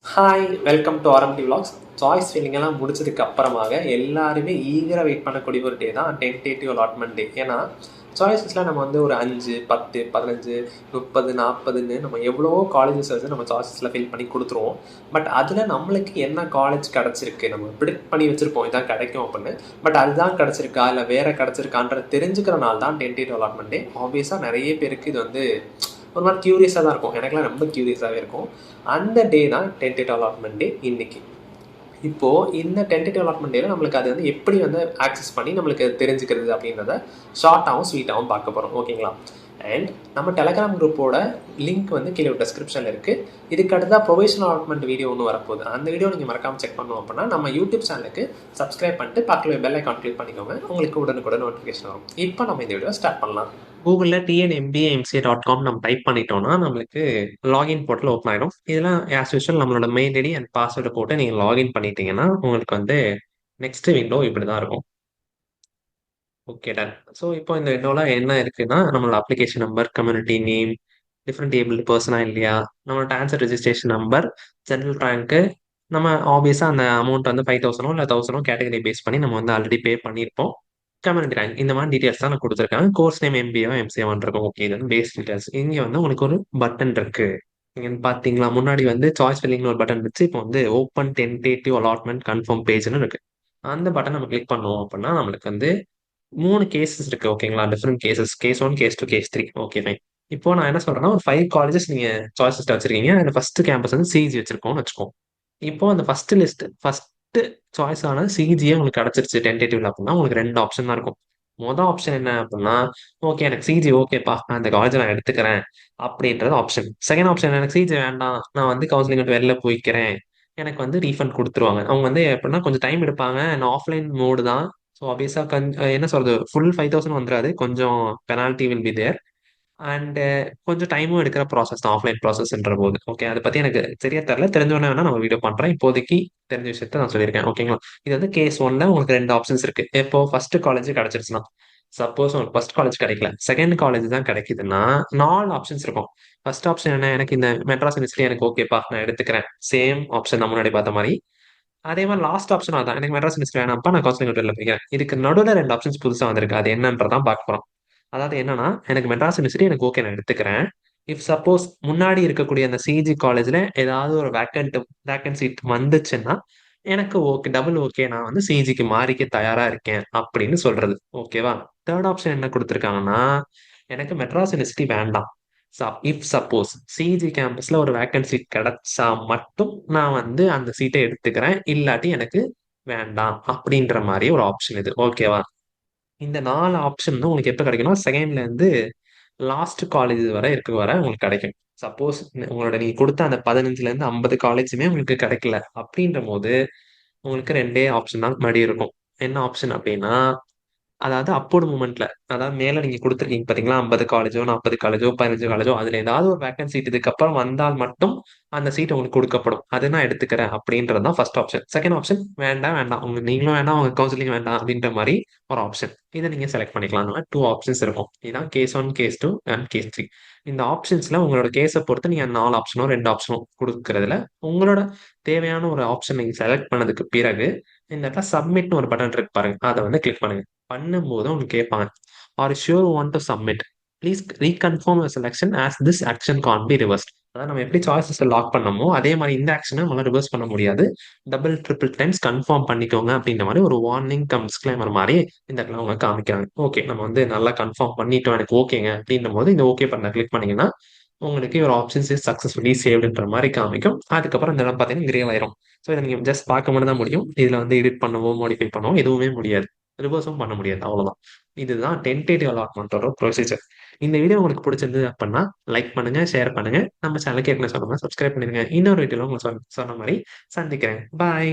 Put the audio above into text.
Hi welcome to RMT vlogs. Choice filling எல்லாம் முடிச்சதுக்கு அப்புறமாக எல்லாருமே ஈகராக வெயிட் பண்ணக்கூடிய ஒரு டே தான் டென்டேட்டிவ் அலாட்மெண்ட் டே. ஏன்னா சாய்ஸஸ்லாம் நம்ம வந்து ஒரு 5, 10, 15, 30, 40ன்னு நம்ம எவ்வளவோ காலேஜஸ் வந்து நம்ம சாய்ஸஸில் ஃபில் பண்ணி கொடுத்துருவோம். பட் அதில் நம்மளுக்கு என்ன காலேஜ் கிடச்சிருக்கு நம்ம ப்ரிடிக்ட் பண்ணி வச்சுருப்போம் இதான் கிடைக்கும் அப்படின்னு. பட் அதுதான் கிடச்சிருக்கா இல்லை வேறு கிடச்சிருக்கான்ற தெரிஞ்சுக்கிறனால தான் டென்டேட்டிவ் அலாட்மெண்ட் டே. ஆப்வியஸாக நிறைய பேருக்கு இது வந்து ஒரு மாதிரி க்யூரியஸாக தான் இருக்கும். எனக்குலாம் ரொம்ப க்யூரியஸாகவே இருக்கும். அந்த டே தான் டென்டேட்டிவ் அலாட்மெண்ட் டே இன்னைக்கு. இப்போது இந்த டென்டேட்டிவ் அலாட்மெண்ட் டேல நம்மளுக்கு அது வந்து எப்படி வந்து ஆக்சஸ் பண்ணி நம்மளுக்கு தெரிஞ்சுக்கிறது அப்படின்றத ஷார்ட்டாகவும் ஸ்வீட்டாகவும் பார்க்க போகிறோம். ஓகேங்களா? அண்ட் நம்ம டெலகிராம் குரூப்போட லிங்க் வந்து கீழே டிஸ்கிரிப்ஷனில் இருக்குது. இதுக்கு அடுத்ததாக ப்ரொவிஷனல் அலாட்மெண்ட் வீடியோ ஒன்று வரப்போகுது. அந்த வீடியோ நீங்கள் மறக்காமல் செக் பண்ணோம் அப்படின்னா நம்ம யூடியூப் சேனலுக்கு சப்ஸ்கிரைப் பண்ணிட்டு பக்கத்தில் பெல் ஐக்கான் கிளிக் பண்ணிக்கோங்க. உங்களுக்கு உடனுக்குடன் நோட்டிஃபிகேஷன் வரும். இப்போ நம்ம இந்த வீடியோ ஸ்டார்ட் பண்ணலாம். கூகுளில் tnmbaMCA.com நம்ம டைப் பண்ணிட்டோம்னா நம்மளுக்கு லாகின் போர்ட்டல் ஓப்பன் ஆகிடும். இதெல்லாம் ஆஸ் யூஷுவல் நம்மளோட மெயில் ஐடி அண்ட் பாஸ்வேர்டு போட்டு நீங்கள் லாகின் பண்ணிட்டீங்கன்னா உங்களுக்கு வந்து நெக்ஸ்ட் விண்டோ இப்படி தான் இருக்கும். Okay done. ஸோ இப்போ இந்த விண்டோவில் என்ன இருக்குன்னா நம்மளோட application number, community name, different able person இல்லையா, நம்மளோட answer registration number, general rank, நம்ம ஆப்வியஸாக அந்த அமௌண்ட் வந்து 5,000 இல்லை 1,000 கேட்டகரி பேஸ் பண்ணி நம்ம வந்து ஆல்ரெடி பே பண்ணியிருப்போம். கம்யூனிட்டி ரேங்க் இந்த மாதிரி டீடைல்ஸ் தான் நான் கொடுத்துருக்கேன். கோர்ஸ் நேம் எம்பிஏவோ எம்சிஏவான் இருக்கும். ஓகே இது வந்து பேஸ் டீடைல்ஸ். இங்கே வந்து உங்களுக்கு ஒரு பட்டன் இருக்கு. நீங்க பார்த்தீங்களா முன்னாடி வந்து சாய்ஸ் ஃபில்லிங்னு ஒரு பட்டன் இருந்துச்சு. இப்போ வந்து ஓப்பன் டென்டேட்டிவ் அலாட்மெண்ட் கன்ஃபார்ம் பேஜ்னு இருக்கு. அந்த பட்டன் நம்ம கிளிக் பண்ணுவோம் அப்படின்னா நம்மளுக்கு வந்து 3 கேசஸ் இருக்கு. ஓகேங்களா? Different cases. Case 1, case 2, case 3. Okay fine. இப்போ நான் என்ன சொல்றேன்னா ஒரு 5 காலேஜஸ் நீங்க சாய்ஸ் லிஸ்ட் வச்சிருக்கீங்க. அதுல ஃபர்ஸ்ட் கேம்பஸ் வந்து சிஜி வச்சிருக்கோம்னு வச்சுக்கோம். இப்போ அந்த ஃபர்ஸ்ட் லிஸ்ட் ஃபர்ஸ்ட் சாய்ஸ் ஆன சிஜியே உங்களுக்கு கிடைச்சிருச்சு டென்டேட்டிவ்ல அப்படின்னா உங்களுக்கு 2 ஆப்ஷன் தான் இருக்கும். மொதல் ஆப்ஷன் என்ன அப்படின்னா ஓகே எனக்கு சிஜி ஓகேப்பா நான் அந்த காலேஜ் நான் எடுத்துக்கிறேன் அப்படின்றது ஆப்ஷன். செகண்ட் ஆப்ஷன் எனக்கு சிஜி வேண்டாம் நான் வந்து கவுன்சிலிங் விட்டு வெளில போய்க்கிறேன், எனக்கு வந்து ரீஃபண்ட் கொடுத்துருவாங்க. அவங்க வந்து எப்படின்னா கொஞ்சம் டைம் எடுப்பாங்க. நான் ஆஃப்லைன் மோடு தான். ஸோ ஆப்வியஸா என்ன சொல்றது ஃபுல் 5,000 வந்துடாது. கொஞ்சம் penalty will be there. And கொஞ்சம் டைமும் எடுக்கிற ப்ராசஸ் தான் ஆஃப்லைன் ப்ராசஸ்ன்ற போது. ஓகே அதை பத்தி எனக்கு சரியா தெரியல. தெரிஞ்சவொடனே வேணா நம்ம வீடியோ பண்றேன். இப்போதைக்கு தெரிஞ்ச விஷயத்த நான் சொல்லியிருக்கேன். ஓகேங்களா? இது வந்து கேஸ் 1ல உங்களுக்கு 2 ஆப்ஷன்ஸ் இருக்கு. எப்போ ஃபர்ஸ்ட் காலேஜ் கிடைச்சிருச்சுன்னா சப்போஸ் உங்களுக்கு ஃபர்ஸ்ட் காலேஜ் கிடைக்கல செகண்ட் காலேஜ் தான் கிடைக்குதுன்னா 4 ஆப்ஷன்ஸ் இருக்கும். ஃபர்ஸ்ட் ஆப்ஷன் என்ன எனக்கு இந்த மெட்ராஸ் யூனிவர்சிட்டி எனக்கு ஓகேப்பா நான் எடுத்துக்கிறேன். சேம் ஆப்ஷன் நான் முன்னாடி பார்த்த மாதிரி. அதே மாதிரி லாஸ்ட் ஆப்ஷன் அதான் எனக்கு மெட்ராஸ் யூனிவர்சிட்டி வேணாம்ப்பா நான் கவுன்சிலிங் விட்டு போய்க்கிறேன். இதுக்கு நடுவில் 2 ஆப்ஷன்ஸ் புதுசா வந்திருக்கு. அது என்னன்றதான் பார்க்க போறோம். அதாவது என்னன்னா எனக்கு மெட்ராஸ் யூனிவர்சிட்டி எனக்கு ஓகே நான் எடுத்துக்கிறேன். இஃப் சப்போஸ் முன்னாடி இருக்கக்கூடிய அந்த சிஜி காலேஜ்ல ஏதாவது ஒரு வேக்கன்ட் சீட் வந்துச்சுன்னா எனக்கு ஓகே டபுள் ஓகே நான் வந்து சிஜிக்கு மாறிக்க தயாரா இருக்கேன் அப்படின்னு சொல்றது. ஓகேவா? தேர்ட் ஆப்ஷன் என்ன கொடுத்துருக்காங்கன்னா எனக்கு மெட்ராஸ் யூனிவர்சிட்டி வேண்டாம். இஃப் சப்போஸ் சிஜி கேம்பஸ்ல ஒரு வேக்கன்ட் சீட் கிடைச்சா மட்டும் நான் வந்து அந்த சீட்டை எடுத்துக்கிறேன், இல்லாட்டி எனக்கு வேண்டாம் அப்படின்ற மாதிரி ஒரு ஆப்ஷன் இது. ஓகேவா? இந்த 4 ஆப்ஷன் வந்து உங்களுக்கு எப்ப கிடைக்கும்னா செகண்ட்ல இருந்து லாஸ்ட் காலேஜ் வரை வர உங்களுக்கு கிடைக்கும். சப்போஸ் உங்களோட நீங்க கொடுத்த அந்த 15ல இருந்து 50 காலேஜுமே உங்களுக்கு கிடைக்கல அப்படின்ற போது உங்களுக்கு 2 ஆப்ஷன் தான் மறுபடியும் இருக்கும். என்ன ஆப்ஷன் அப்படின்னா அதாவது அப்வர்ட் மூவ்மெண்ட்ல அதாவது மேல நீங்க கொடுத்துருக்கீங்க பாத்தீங்களா 50 காலேஜோ 40 காலேஜோ 15 காலேஜோ அதுல ஏதாவது ஒரு வேக்கன்ட் சீட் இதுக்கப்புறம் வந்தால் மட்டும் அந்த சீட் உங்களுக்கு கொடுக்கப்படும். அது நான் எடுத்துக்கிறேன் அப்படின்றது தான் ஃபர்ஸ்ட் ஆப்ஷன். செகண்ட் ஆப்ஷன் வேண்டாம் வேண்டாம் உங்க நீங்களும் வேண்டாம் உங்க கவுன்சிலிங் வேண்டாம் அப்படின்ற மாதிரி ஒரு ஆப்ஷன். இதை நீங்க செலக்ட் பண்ணிக்கலாம். அந்த மாதிரி 2 ஆப்ஷன்ஸ் இருக்கும். இதுதான் கேஸ் 1, கேஸ் 2 அண்ட் கேஸ் 3. இந்த ஆப்ஷன்ஸ்ல உங்களோட கேஸை பொறுத்து நீங்க 4 ஆப்ஷனோ 2 ஆப்ஷனோ கொடுக்கறதுல உங்களோட தேவையான ஒரு ஆப்ஷன் நீங்க செலக்ட் பண்ணதுக்கு பிறகு இந்த இடத்துல சப்மிட்னு ஒரு பட்டன் இருக்கு பாருங்க. அதை வந்து கிளிக் பண்ணுங்க. பண்ணும்போது உங்களுக்கு கேட்பாங்க are sure want to submit please reconfirm your selection as this action can be reversed. அதாவது நம்ம எப்படி சாய்ஸஸ் லாக் பண்ணமோ அதே மாதிரி இந்த ஆக்ஷனை நம்மளால ரிவர்ஸ் பண்ண முடியாது. டபுள் ட்ரிபிள் டைம்ஸ் கன்ஃபார்ம் பண்ணிக்கோங்க அப்படின்ற மாதிரி ஒரு வார்னிங் கம் டிஸ்க்ளைமர் மாதிரி இந்த இடத்துல அவங்க காமிக்கிறாங்க. ஓகே நம்ம வந்து நல்லா கன்ஃபார்ம் பண்ணிட்டோம் எனக்கு ஓகேங்க அப்படின்ற போது இந்த ஓகே பண்ண கிளிக் பண்ணீங்கன்னா உங்களுக்கு ஒரு ஆப்ஷன்ஸ் இஸ் சக்ஸஸ்ஃபுல்லி சேவ்டுன்ற மாதிரி காமிக்கும். அதுக்கப்புறம் இந்த இடம் பார்த்தீங்கன்னா கிரே ஆயிரும். ஸோ இதை நீங்கள் ஜஸ்ட் பார்க்க மட்டும் தான் முடியும். இதில் வந்து எடிட் பண்ணவோ மாடிஃபை பண்ணவோ எதுவுமே முடியாது. ரிவர்ஸும் பண்ண முடியாது. அவ்வளவுதான். இதுதான் டென்டேட்டிவ் அலாட்மெண்ட்டோட ப்ரொசீஜர். இந்த வீடியோ உங்களுக்கு பிடிச்சிருந்தது அப்படின்னா லைக் பண்ணுங்க, ஷேர் பண்ணுங்க. நம்ம சேனலுக்கு ஏற்கனவே சொன்ன மாதிரி சப்ஸ்கிரைப் பண்ணிருங்க. இன்னொரு வீடியோல உங்களுக்கு சொன்ன மாதிரி சந்திக்கிறேன். பாய்.